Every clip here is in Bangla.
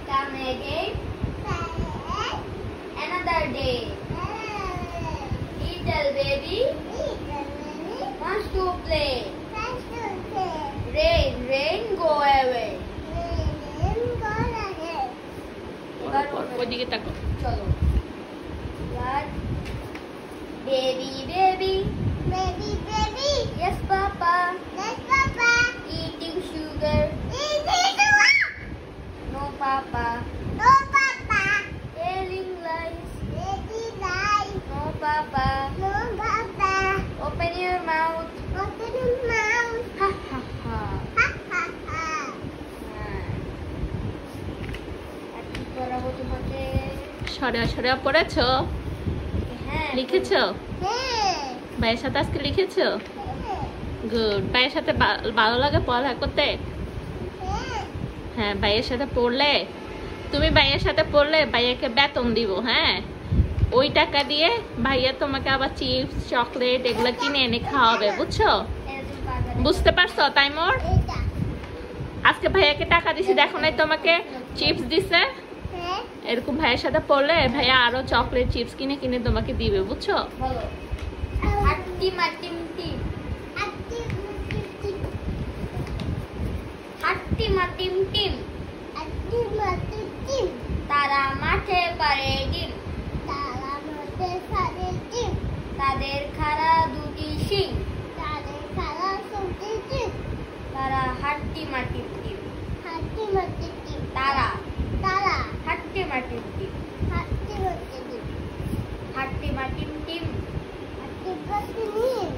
Come again. Another day. Little baby wants to play. Rain, rain, go away. ওদিকে তাকো। চলো। What? Baby, baby. Baby, baby. Yes, Papa. Yes, Papa. Eating sugar. Eating sugar. No, Papa. No, Papa. Telling lies. Baby, lies. No, Papa. No, Papa. Open your mouth. Open your mouth. Ha ha ha. Ha, ha, ha. আর কি করাবো তোমাকে? সরে সরে পড়েছো? হ্যাঁ। লিখেছো? হ্যাঁ, ভাইয়ের সাথে আজকে লিখেছো? হ্যাঁ, গুড। ভাইয়ের সাথে ভালো লাগে পড়ালেখা করতে? হ্যাঁ। হ্যাঁ, ভাইয়ের সাথে পড়লে তুমি ভাইয়ের সাথে পড়লে ভাইয়াকে বেতন দিব। হ্যাঁ, ওই টাকা দিয়ে ভাইয়া তোমাকে আবার চিপস চকলেট এগুলো কিনে এনে খাওয়াবে, বুঝছো? এরকম পারবে না। বুঝতে পারছো তাইমুর? এটা। আজকে ভাইয়াকে টাকা দিছি, দেখো নাই তোমাকে চিপস দিছে? হ্যাঁ, এরকম ভাইয়ের সাথে পড়লে ভাইয়া আরো চকলেট চিপস কিনে কিনে তোমাকে দিবে, বুঝছো? বলো। হাট্টি মাটিম টিম। আটি, মুটি, হাট্টি মাটিম টিম। আটি, মুটি, টিম। তারা মাঠে পারে ডিম। তারা মধ্যে সারে টিম। তাদের খাড়া দুটি শিং। তাদের খালা সবজি টিম। তারা হাট্টি মাটিম টিম। হাতি মুটি, টিম। তারা তারা হাট্টি মাটিম টিম। হাতি মুটি, টিম। হাট্টি মাটিম টিম। হাতি মুটি, টিম।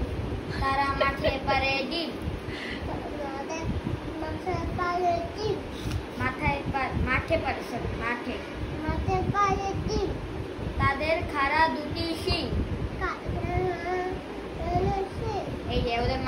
তারা মাঠে পারে ডিম। তাদের মাথা পারে টিম। মাঠে পারে sorry, মাঠে। মাথা পারে টিম। তাদের খাড়া দুটি শিং। কাছে এই যে ওদের